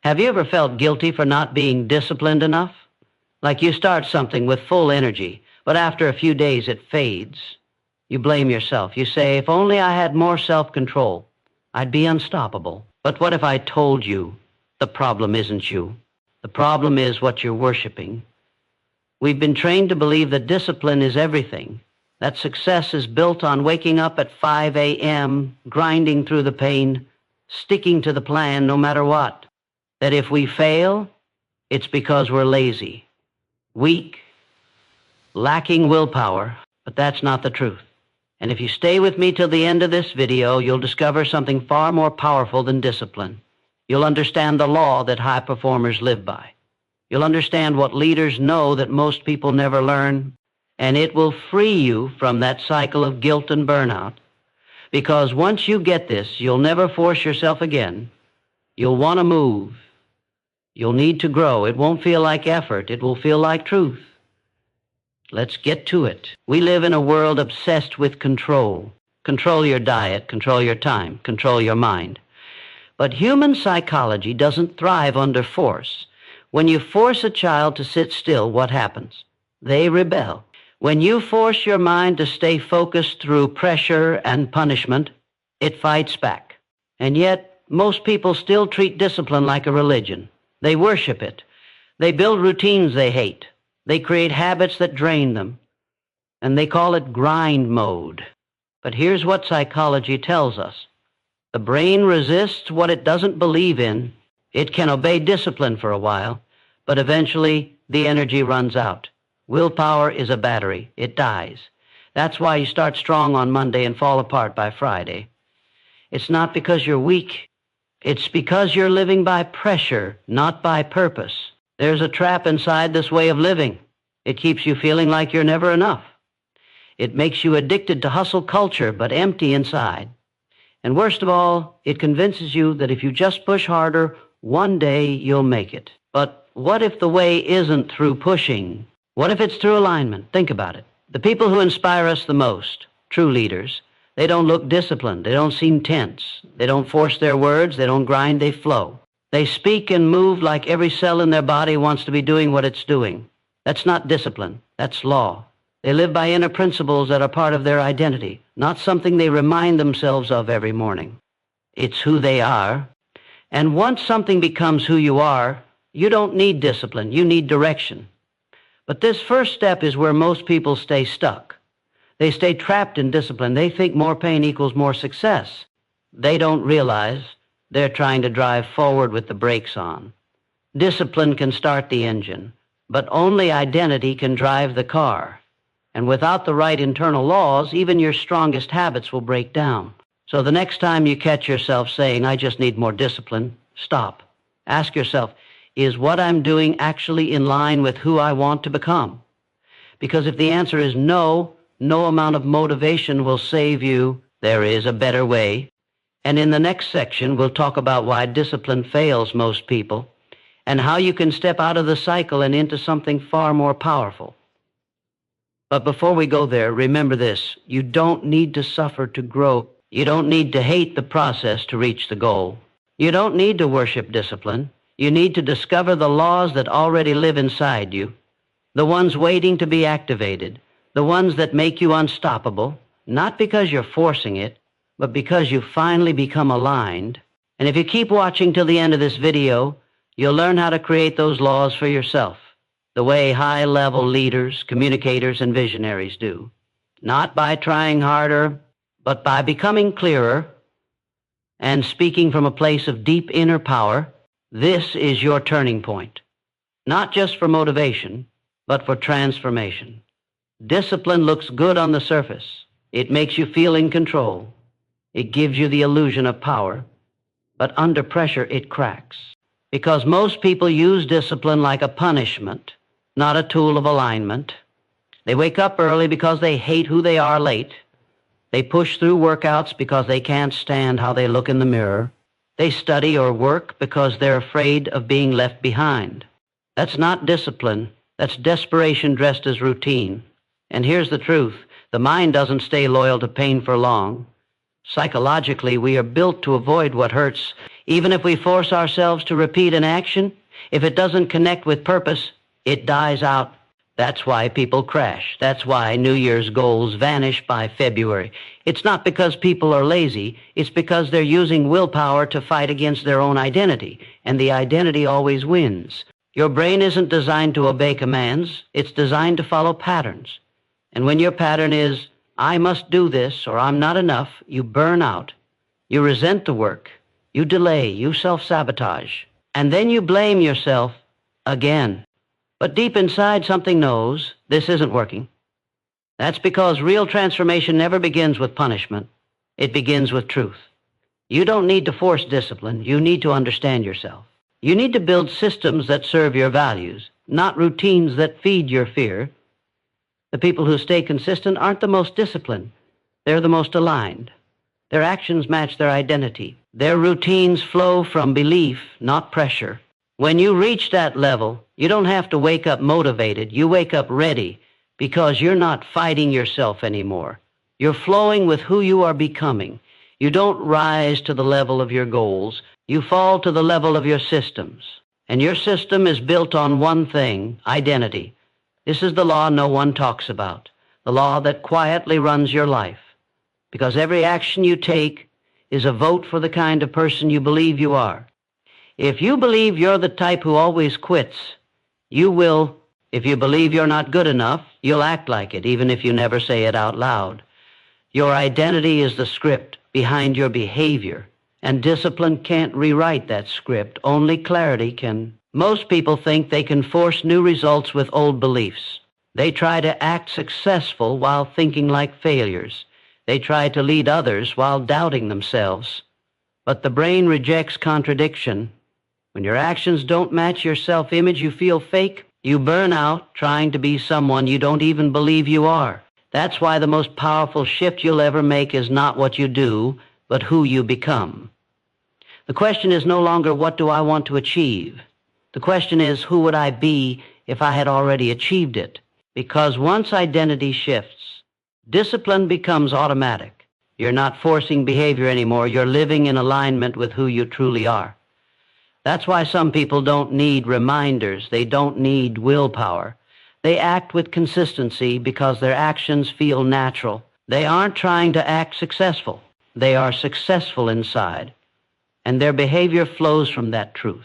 Have you ever felt guilty for not being disciplined enough? Like you start something with full energy, but after a few days it fades. You blame yourself. You say, if only I had more self-control, I'd be unstoppable. But what if I told you the problem isn't you? The problem is what you're worshiping. We've been trained to believe that discipline is everything, that success is built on waking up at 5 a.m., grinding through the pain, sticking to the plan no matter what. That if we fail, it's because we're lazy, weak, lacking willpower, but that's not the truth. And if you stay with me till the end of this video, you'll discover something far more powerful than discipline. You'll understand the law that high performers live by. You'll understand what leaders know that most people never learn, and it will free you from that cycle of guilt and burnout. Because once you get this, you'll never force yourself again. You'll want to move. You'll need to grow. It won't feel like effort. It will feel like truth. Let's get to it. We live in a world obsessed with control. Control your diet, control your time, control your mind. But human psychology doesn't thrive under force. When you force a child to sit still, what happens? They rebel. When you force your mind to stay focused through pressure and punishment, it fights back. And yet, most people still treat discipline like a religion. They worship it. They build routines they hate. They create habits that drain them. And they call it grind mode. But here's what psychology tells us. The brain resists what it doesn't believe in. It can obey discipline for a while, but eventually the energy runs out. Willpower is a battery. It dies. That's why you start strong on Monday and fall apart by Friday. It's not because you're weak. It's because you're living by pressure, not by purpose. There's a trap inside this way of living. It keeps you feeling like you're never enough. It makes you addicted to hustle culture, but empty inside. And worst of all, it convinces you that if you just push harder, one day you'll make it. But what if the way isn't through pushing? What if it's through alignment? Think about it. The people who inspire us the most, true leaders, they don't look disciplined. They don't seem tense. They don't force their words. They don't grind. They flow. They speak and move like every cell in their body wants to be doing what it's doing. That's not discipline. That's law. They live by inner principles that are part of their identity, not something they remind themselves of every morning. It's who they are. And once something becomes who you are, you don't need discipline. You need direction. But this first step is where most people stay stuck. They stay trapped in discipline. They think more pain equals more success. They don't realize they're trying to drive forward with the brakes on. Discipline can start the engine, but only identity can drive the car. And without the right internal laws, even your strongest habits will break down. So the next time you catch yourself saying, I just need more discipline, stop. Ask yourself, is what I'm doing actually in line with who I want to become? Because if the answer is no, no amount of motivation will save you. There is a better way. And in the next section, we'll talk about why discipline fails most people and how you can step out of the cycle and into something far more powerful. But before we go there, remember this. You don't need to suffer to grow. You don't need to hate the process to reach the goal. You don't need to worship discipline. You need to discover the laws that already live inside you, the ones waiting to be activated, the ones that make you unstoppable, not because you're forcing it, but because you finally become aligned. And if you keep watching till the end of this video, you'll learn how to create those laws for yourself, the way high-level leaders, communicators, and visionaries do. Not by trying harder, but by becoming clearer and speaking from a place of deep inner power. This is your turning point, not just for motivation, but for transformation. Discipline looks good on the surface. It makes you feel in control. It gives you the illusion of power, but under pressure it cracks. Because most people use discipline like a punishment, not a tool of alignment. They wake up early because they hate who they are late. They push through workouts because they can't stand how they look in the mirror. They study or work because they're afraid of being left behind. That's not discipline. That's desperation dressed as routine. And here's the truth. The mind doesn't stay loyal to pain for long. Psychologically, we are built to avoid what hurts. Even if we force ourselves to repeat an action, if it doesn't connect with purpose, it dies out. That's why people crash. That's why New Year's goals vanish by February. It's not because people are lazy. It's because they're using willpower to fight against their own identity, and the identity always wins. Your brain isn't designed to obey commands. It's designed to follow patterns. And when your pattern is, I must do this or I'm not enough, you burn out. You resent the work. You delay. You self-sabotage. And then you blame yourself again. But deep inside, something knows this isn't working. That's because real transformation never begins with punishment. It begins with truth. You don't need to force discipline. You need to understand yourself. You need to build systems that serve your values, not routines that feed your fear. The people who stay consistent aren't the most disciplined. They're the most aligned. Their actions match their identity. Their routines flow from belief, not pressure. When you reach that level, you don't have to wake up motivated. You wake up ready because you're not fighting yourself anymore. You're flowing with who you are becoming. You don't rise to the level of your goals. You fall to the level of your systems. And your system is built on one thing, identity. This is the law no one talks about, the law that quietly runs your life. Because every action you take is a vote for the kind of person you believe you are. If you believe you're the type who always quits, you will. If you believe you're not good enough, you'll act like it, even if you never say it out loud. Your identity is the script behind your behavior, and discipline can't rewrite that script. Only clarity can. Most people think they can force new results with old beliefs. They try to act successful while thinking like failures. They try to lead others while doubting themselves. But the brain rejects contradiction. When your actions don't match your self-image, you feel fake. You burn out trying to be someone you don't even believe you are. That's why the most powerful shift you'll ever make is not what you do, but who you become. The question is no longer, what do I want to achieve? The question is, who would I be if I had already achieved it? Because once identity shifts, discipline becomes automatic. You're not forcing behavior anymore. You're living in alignment with who you truly are. That's why some people don't need reminders. They don't need willpower. They act with consistency because their actions feel natural. They aren't trying to act successful. They are successful inside. And their behavior flows from that truth.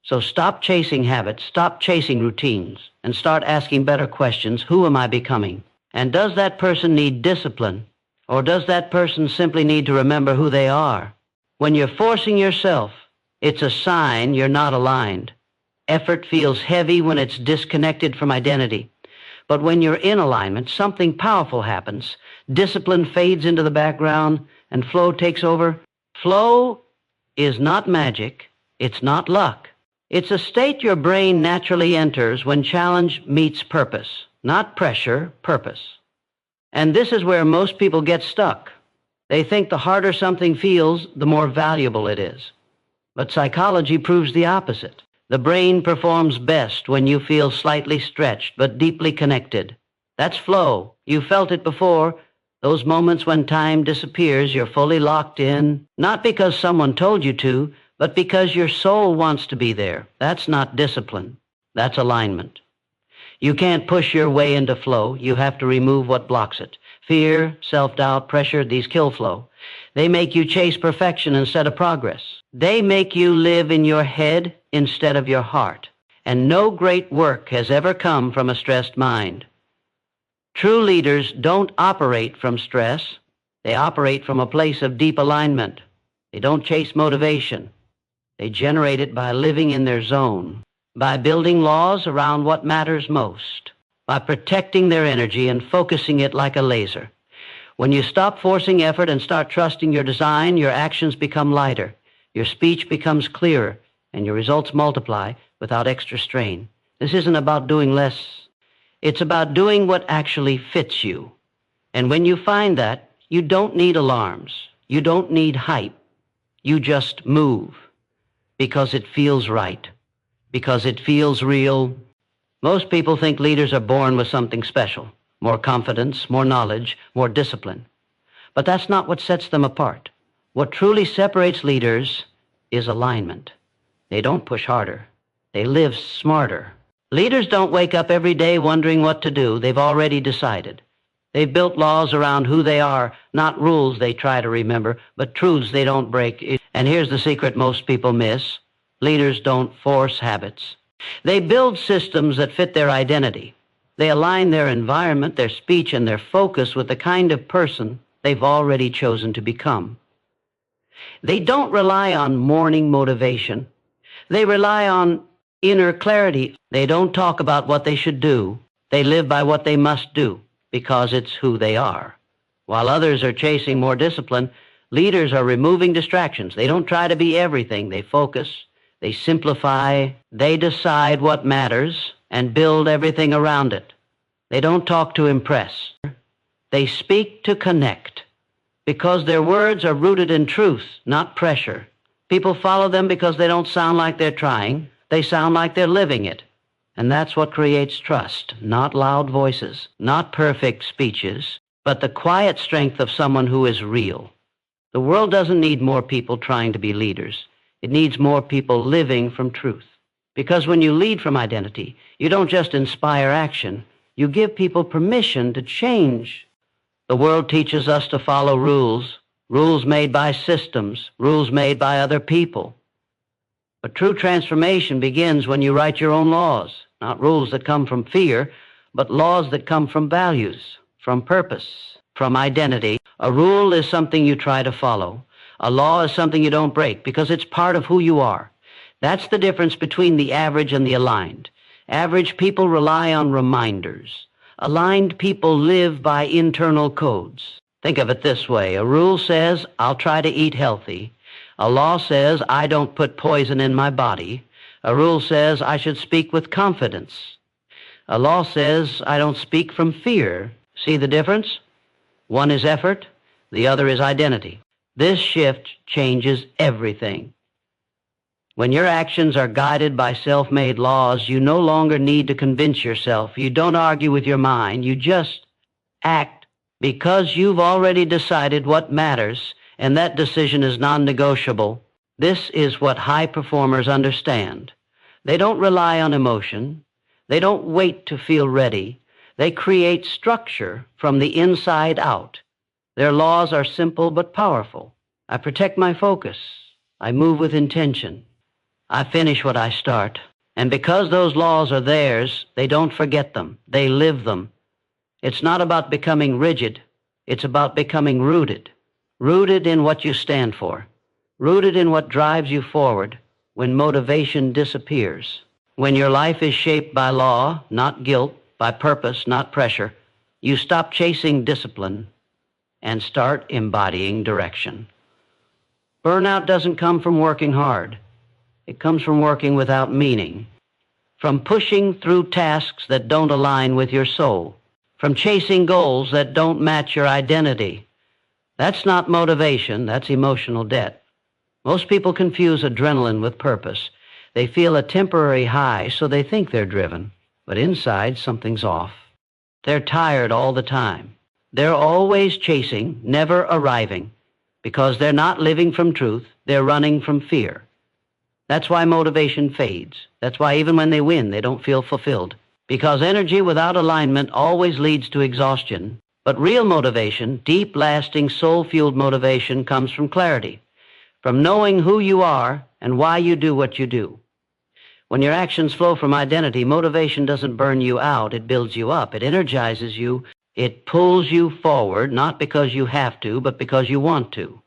So stop chasing habits, stop chasing routines, and start asking better questions. Who am I becoming? And does that person need discipline? Or does that person simply need to remember who they are? When you're forcing yourself, it's a sign you're not aligned. Effort feels heavy when it's disconnected from identity. But when you're in alignment, something powerful happens. Discipline fades into the background, and flow takes over. Flow is not magic. It's not luck. It's a state your brain naturally enters when challenge meets purpose. Not pressure, purpose. And this is where most people get stuck. They think the harder something feels, the more valuable it is. But psychology proves the opposite. The brain performs best when you feel slightly stretched but deeply connected. That's flow. You felt it before. Those moments when time disappears, you're fully locked in, not because someone told you to, but because your soul wants to be there. That's not discipline. That's alignment. You can't push your way into flow. You have to remove what blocks it. Fear, self-doubt, pressure, these kill flow. They make you chase perfection instead of progress. They make you live in your head instead of your heart. And no great work has ever come from a stressed mind. True leaders don't operate from stress. They operate from a place of deep alignment. They don't chase motivation. They generate it by living in their zone, by building laws around what matters most, by protecting their energy and focusing it like a laser. When you stop forcing effort and start trusting your design, your actions become lighter, your speech becomes clearer, and your results multiply without extra strain. This isn't about doing less. It's about doing what actually fits you. And when you find that, you don't need alarms. You don't need hype. You just move because it feels right, because it feels real. Most people think leaders are born with something special, more confidence, more knowledge, more discipline. But that's not what sets them apart. What truly separates leaders is alignment. They don't push harder. They live smarter. Leaders don't wake up every day wondering what to do. They've already decided. They've built laws around who they are, not rules they try to remember, but truths they don't break. And here's the secret most people miss. Leaders don't force habits. They build systems that fit their identity. They align their environment, their speech, and their focus with the kind of person they've already chosen to become. They don't rely on morning motivation. They rely on inner clarity. They don't talk about what they should do. They live by what they must do because it's who they are. While others are chasing more discipline, leaders are removing distractions. They don't try to be everything. They focus. They simplify. They decide what matters and build everything around it. They don't talk to impress. They speak to connect because their words are rooted in truth, not pressure. People follow them because they don't sound like they're trying. They sound like they're living it. And that's what creates trust, not loud voices, not perfect speeches, but the quiet strength of someone who is real. The world doesn't need more people trying to be leaders. It needs more people living from truth. Because when you lead from identity, you don't just inspire action, you give people permission to change. The world teaches us to follow rules, rules made by systems, rules made by other people. But true transformation begins when you write your own laws, not rules that come from fear, but laws that come from values, from purpose, from identity. A rule is something you try to follow. A law is something you don't break because it's part of who you are. That's the difference between the average and the aligned. Average people rely on reminders. Aligned people live by internal codes. Think of it this way. A rule says, I'll try to eat healthy. A law says, I don't put poison in my body. A rule says, I should speak with confidence. A law says, I don't speak from fear. See the difference? One is effort, the other is identity. This shift changes everything. When your actions are guided by self-made laws, you no longer need to convince yourself. You don't argue with your mind. You just act because you've already decided what matters, and that decision is non-negotiable. This is what high performers understand. They don't rely on emotion. They don't wait to feel ready. They create structure from the inside out. Their laws are simple but powerful. I protect my focus. I move with intention. I finish what I start. And because those laws are theirs, they don't forget them. They live them. It's not about becoming rigid. It's about becoming rooted. Rooted in what you stand for. Rooted in what drives you forward when motivation disappears. When your life is shaped by law, not guilt, by purpose, not pressure, you stop chasing discipline and start embodying direction. Burnout doesn't come from working hard. It comes from working without meaning, from pushing through tasks that don't align with your soul, from chasing goals that don't match your identity. That's not motivation, that's emotional debt. Most people confuse adrenaline with purpose. They feel a temporary high, so they think they're driven. But inside, something's off. They're tired all the time. They're always chasing, never arriving, because they're not living from truth, they're running from fear. That's why motivation fades. That's why even when they win, they don't feel fulfilled. Because energy without alignment always leads to exhaustion. But real motivation, deep, lasting, soul-fueled motivation comes from clarity, from knowing who you are and why you do what you do. When your actions flow from identity, motivation doesn't burn you out, it builds you up, it energizes you, it pulls you forward, not because you have to, but because you want to.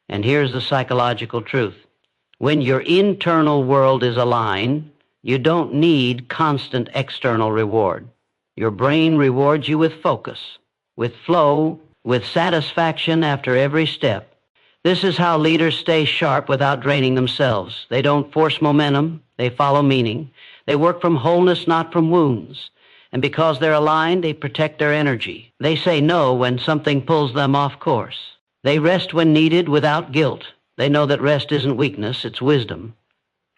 And here's the psychological truth. When your internal world is aligned, you don't need constant external reward. Your brain rewards you with focus, with flow, with satisfaction after every step. This is how leaders stay sharp without draining themselves. They don't force momentum, they follow meaning. They work from wholeness, not from wounds. And because they're aligned, they protect their energy. They say no when something pulls them off course. They rest when needed without guilt. They know that rest isn't weakness, it's wisdom.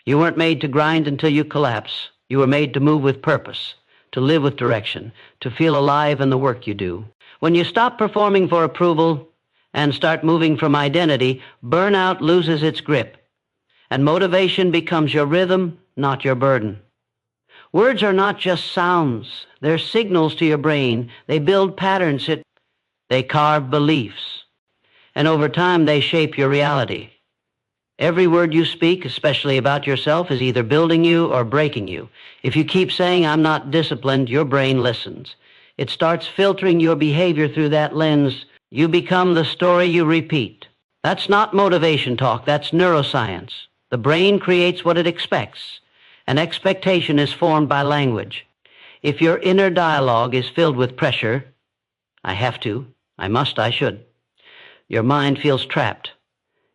You weren't made to grind until you collapse. You were made to move with purpose, to live with direction, to feel alive in the work you do. When you stop performing for approval, and start moving from identity, burnout loses its grip, and motivation becomes your rhythm, not your burden. Words are not just sounds. They're signals to your brain. They build patterns. They carve beliefs. And over time, they shape your reality. Every word you speak, especially about yourself, is either building you or breaking you. If you keep saying, "I'm not disciplined," your brain listens. It starts filtering your behavior through that lens. You become the story you repeat. That's not motivation talk. That's neuroscience. The brain creates what it expects. An expectation is formed by language. If your inner dialogue is filled with pressure, "I have to, I must, I should," your mind feels trapped.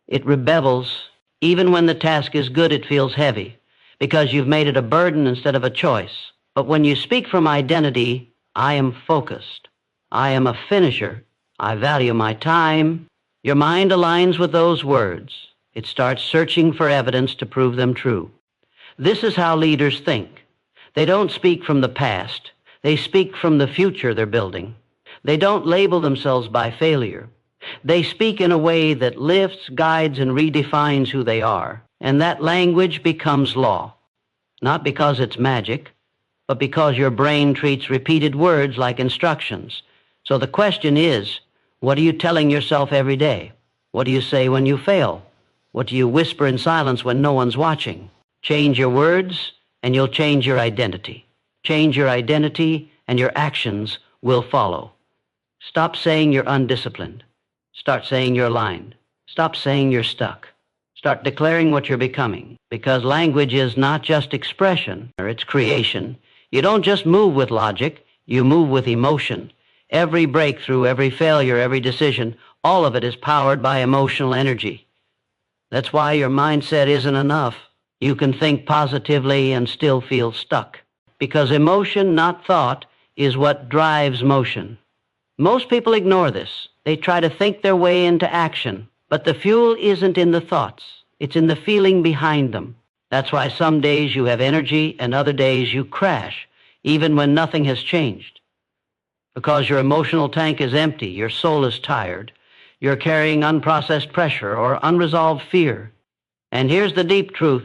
It rebels. Even when the task is good, it feels heavy, because you've made it a burden instead of a choice. But when you speak from identity, "I am focused, I am a finisher, I value my time," your mind aligns with those words. It starts searching for evidence to prove them true. This is how leaders think. They don't speak from the past. They speak from the future they're building. They don't label themselves by failure. They speak in a way that lifts, guides, and redefines who they are. And that language becomes law. Not because it's magic, but because your brain treats repeated words like instructions. So the question is, what are you telling yourself every day? What do you say when you fail? What do you whisper in silence when no one's watching? Change your words, and you'll change your identity. Change your identity, and your actions will follow. Stop saying you're undisciplined. Start saying you're aligned. Stop saying you're stuck. Start declaring what you're becoming. Because language is not just expression, or it's creation. You don't just move with logic, you move with emotion. Every breakthrough, every failure, every decision, all of it is powered by emotional energy. That's why your mindset isn't enough. You can think positively and still feel stuck. Because emotion, not thought, is what drives motion. Most people ignore this. They try to think their way into action. But the fuel isn't in the thoughts. It's in the feeling behind them. That's why some days you have energy and other days you crash, even when nothing has changed. Because your emotional tank is empty, your soul is tired. You're carrying unprocessed pressure or unresolved fear. And here's the deep truth.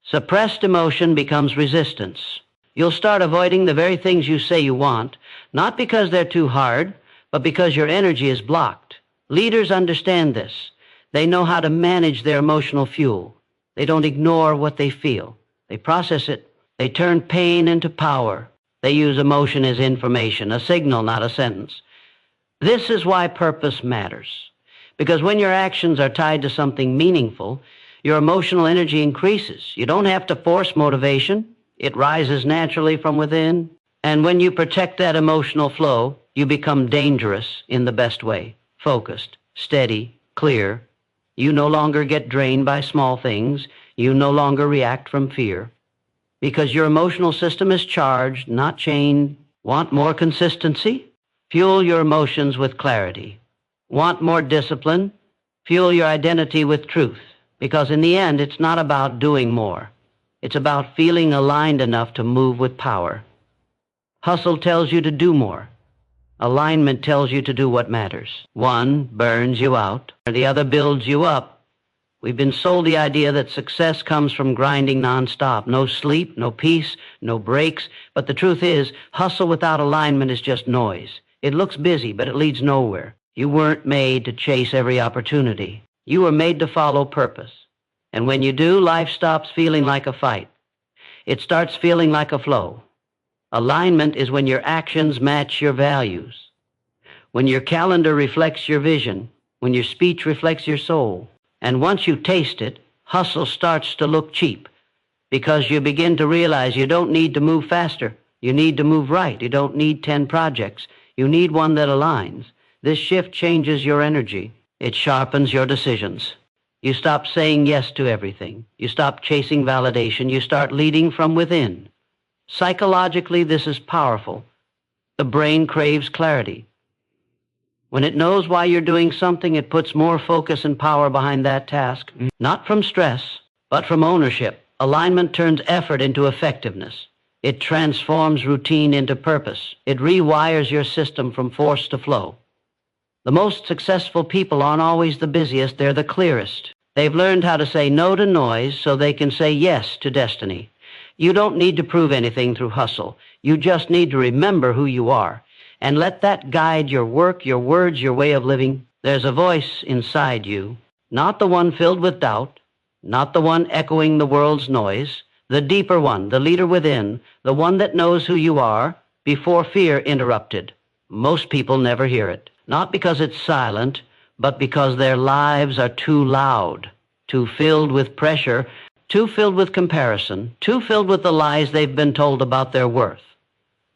Suppressed emotion becomes resistance. You'll start avoiding the very things you say you want, not because they're too hard, but because your energy is blocked. Leaders understand this. They know how to manage their emotional fuel. They don't ignore what they feel. They process it. They turn pain into power. They use emotion as information, a signal, not a sentence. This is why purpose matters. Because when your actions are tied to something meaningful, your emotional energy increases. You don't have to force motivation. It rises naturally from within. And when you protect that emotional flow, you become dangerous in the best way. Focused, steady, clear. You no longer get drained by small things. You no longer react from fear. Because your emotional system is charged, not chained. Want more consistency? Fuel your emotions with clarity. Want more discipline? Fuel your identity with truth. Because in the end, it's not about doing more. It's about feeling aligned enough to move with power. Hustle tells you to do more. Alignment tells you to do what matters. One burns you out, and the other builds you up. We've been sold the idea that success comes from grinding nonstop. No sleep, no peace, no breaks. But the truth is, hustle without alignment is just noise. It looks busy, but it leads nowhere. You weren't made to chase every opportunity. You were made to follow purpose. And when you do, life stops feeling like a fight. It starts feeling like a flow. Alignment is when your actions match your values. When your calendar reflects your vision. When your speech reflects your soul. And once you taste it, hustle starts to look cheap. Because you begin to realize you don't need to move faster. You need to move right. You don't need 10 projects. You need one that aligns. This shift changes your energy. It sharpens your decisions. You stop saying yes to everything. You stop chasing validation. You start leading from within. Psychologically, this is powerful. The brain craves clarity. When it knows why you're doing something, it puts more focus and power behind that task. Not from stress, but from ownership. Alignment turns effort into effectiveness. It transforms routine into purpose. It rewires your system from force to flow. The most successful people aren't always the busiest, they're the clearest. They've learned how to say no to noise so they can say yes to destiny. You don't need to prove anything through hustle. You just need to remember who you are and let that guide your work, your words, your way of living. There's a voice inside you, not the one filled with doubt, not the one echoing the world's noise, the deeper one, the leader within, the one that knows who you are before fear interrupted. Most people never hear it, not because it's silent, but because their lives are too loud, too filled with pressure, too filled with comparison, too filled with the lies they've been told about their worth.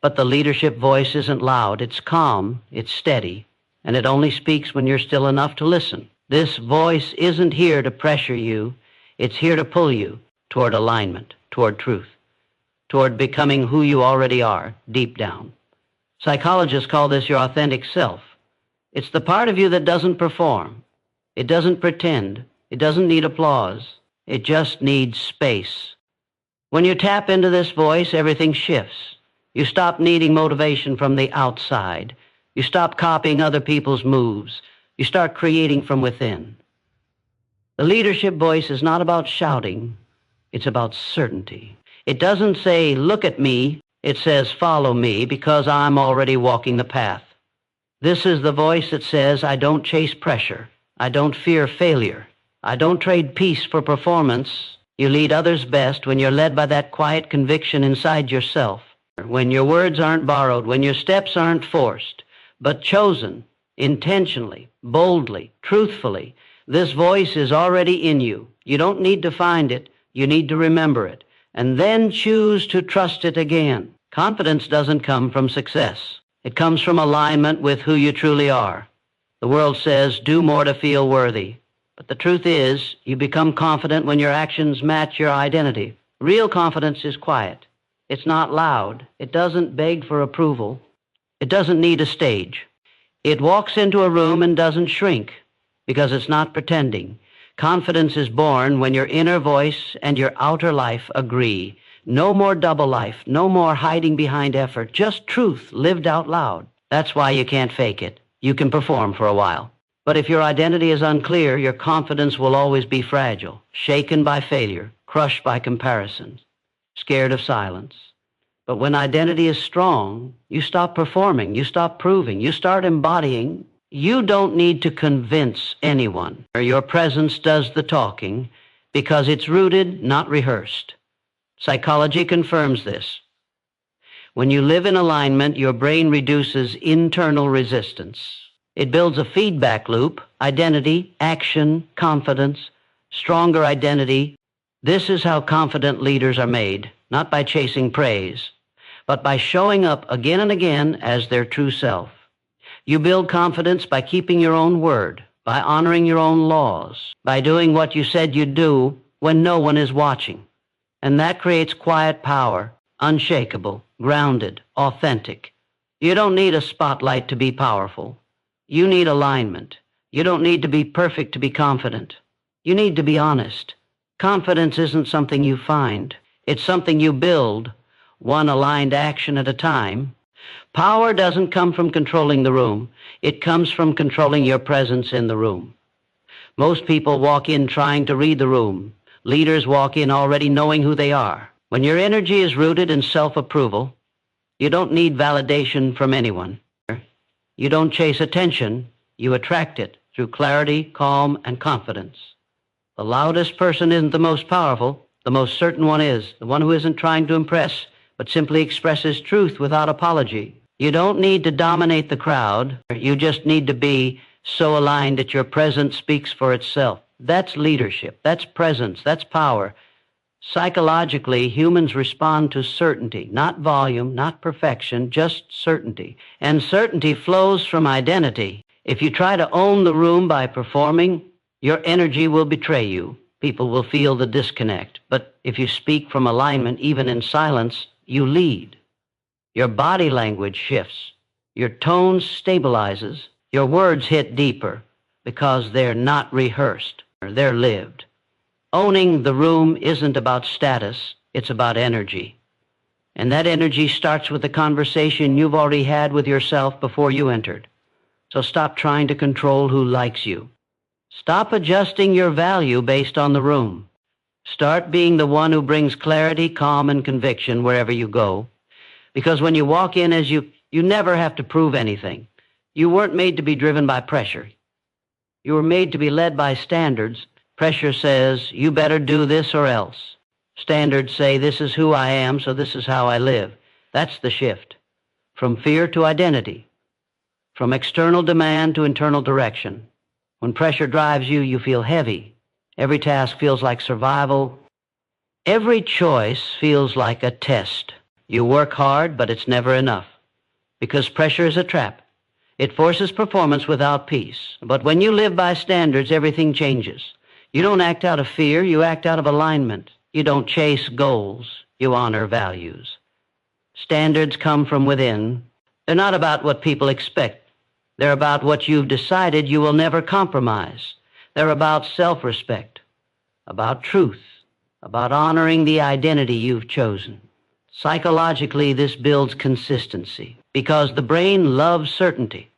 But the leadership voice isn't loud, it's calm, it's steady, and it only speaks when you're still enough to listen. This voice isn't here to pressure you, it's here to pull you toward alignment, toward truth, toward becoming who you already are, deep down. Psychologists call this your authentic self. It's the part of you that doesn't perform. It doesn't pretend. It doesn't need applause. It just needs space. When you tap into this voice, everything shifts. You stop needing motivation from the outside. You stop copying other people's moves. You start creating from within. The leadership voice is not about shouting. It's about certainty. It doesn't say, look at me. It says, follow me, because I'm already walking the path. This is the voice that says, I don't chase pressure. I don't fear failure. I don't trade peace for performance. You lead others best when you're led by that quiet conviction inside yourself. When your words aren't borrowed, when your steps aren't forced, but chosen, intentionally, boldly, truthfully. This voice is already in you. You don't need to find it. You need to remember it. And then choose to trust it again. Confidence doesn't come from success. It comes from alignment with who you truly are. The world says, do more to feel worthy. But the truth is, you become confident when your actions match your identity. Real confidence is quiet. It's not loud. It doesn't beg for approval. It doesn't need a stage. It walks into a room and doesn't shrink because it's not pretending. Confidence is born when your inner voice and your outer life agree. No more double life, no more hiding behind effort, just truth lived out loud. That's why you can't fake it. You can perform for a while. But if your identity is unclear, your confidence will always be fragile, shaken by failure, crushed by comparisons, scared of silence. But when identity is strong, you stop performing, you stop proving, you start embodying. You don't need to convince anyone. Your presence does the talking because it's rooted, not rehearsed. Psychology confirms this. When you live in alignment, your brain reduces internal resistance. It builds a feedback loop, identity, action, confidence, stronger identity. This is how confident leaders are made, not by chasing praise, but by showing up again and again as their true self. You build confidence by keeping your own word, by honoring your own laws, by doing what you said you'd do when no one is watching. And that creates quiet power, unshakable, grounded, authentic. You don't need a spotlight to be powerful. You need alignment. You don't need to be perfect to be confident. You need to be honest. Confidence isn't something you find. It's something you build, one aligned action at a time. Power doesn't come from controlling the room. It comes from controlling your presence in the room. Most people walk in trying to read the room. Leaders walk in already knowing who they are. When your energy is rooted in self-approval, you don't need validation from anyone. You don't chase attention, you attract it through clarity, calm, and confidence. The loudest person isn't the most powerful. The most certain one is, the one who isn't trying to impress, but simply expresses truth without apology. You don't need to dominate the crowd. You just need to be so aligned that your presence speaks for itself. That's leadership. That's presence. That's power. Psychologically, humans respond to certainty, not volume, not perfection, just certainty. And certainty flows from identity. If you try to own the room by performing, your energy will betray you. People will feel the disconnect. But if you speak from alignment, even in silence, you lead. Your body language shifts. Your tone stabilizes. Your words hit deeper because they're not rehearsed. They're lived. Owning the room isn't about status, it's about energy. And that energy starts with the conversation you've already had with yourself before you entered. So stop trying to control who likes you. Stop adjusting your value based on the room. Start being the one who brings clarity, calm, and conviction wherever you go. Because when you walk in as you never have to prove anything. You weren't made to be driven by pressure. You were made to be led by standards. Pressure says, you better do this or else. Standards say, this is who I am, so this is how I live. That's the shift. From fear to identity. From external demand to internal direction. When pressure drives you, you feel heavy. Every task feels like survival. Every choice feels like a test. You work hard, but it's never enough. Because pressure is a trap. It forces performance without peace. But when you live by standards, everything changes. You don't act out of fear, you act out of alignment. You don't chase goals, you honor values. Standards come from within. They're not about what people expect. They're about what you've decided you will never compromise. They're about self-respect, about truth, about honoring the identity you've chosen. Psychologically, this builds consistency because the brain loves certainty.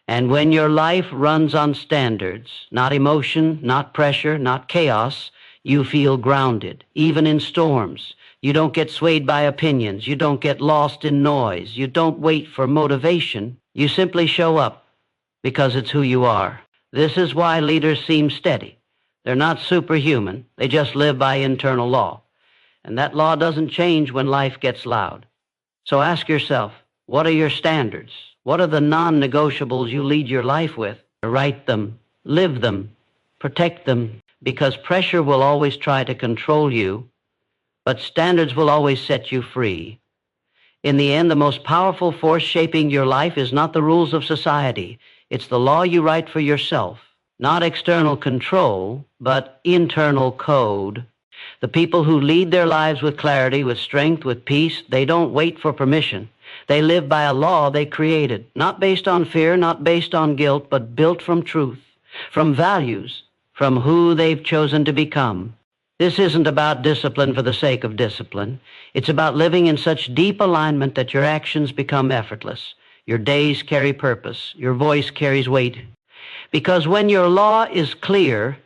And when your life runs on standards, not emotion, not pressure, not chaos, you feel grounded, even in storms. You don't get swayed by opinions. You don't get lost in noise. You don't wait for motivation. You simply show up because it's who you are. This is why leaders seem steady. They're not superhuman. They just live by internal law. And that law doesn't change when life gets loud. So ask yourself, what are your standards? What are the non-negotiables you lead your life with? Write them, live them, protect them, because pressure will always try to control you, but standards will always set you free. In the end, the most powerful force shaping your life is not the rules of society. It's the law you write for yourself. Not external control, but internal code. The people who lead their lives with clarity, with strength, with peace, they don't wait for permission. They live by a law they created, not based on fear, not based on guilt, but built from truth, from values, from who they've chosen to become. This isn't about discipline for the sake of discipline. It's about living in such deep alignment that your actions become effortless. Your days carry purpose. Your voice carries weight. Because when your law is clear,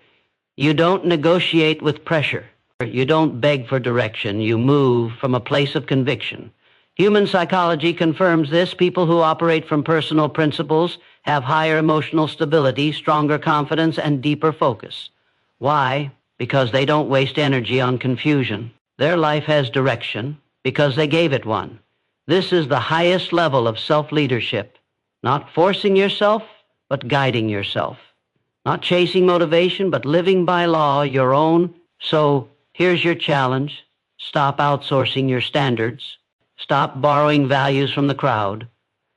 you don't negotiate with pressure. You don't beg for direction. You move from a place of conviction. Human psychology confirms this. People who operate from personal principles have higher emotional stability, stronger confidence, and deeper focus. Why? Because they don't waste energy on confusion. Their life has direction because they gave it one. This is the highest level of self-leadership. Not forcing yourself, but guiding yourself. Not chasing motivation, but living by law, your own. So here's your challenge. Stop outsourcing your standards. Stop borrowing values from the crowd.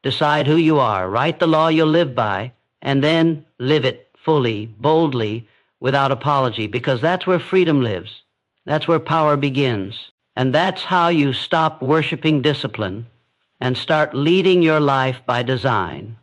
Decide who you are. Write the law you'll live by, and then live it fully, boldly, without apology, because that's where freedom lives. That's where power begins. And that's how you stop worshiping discipline and start leading your life by design.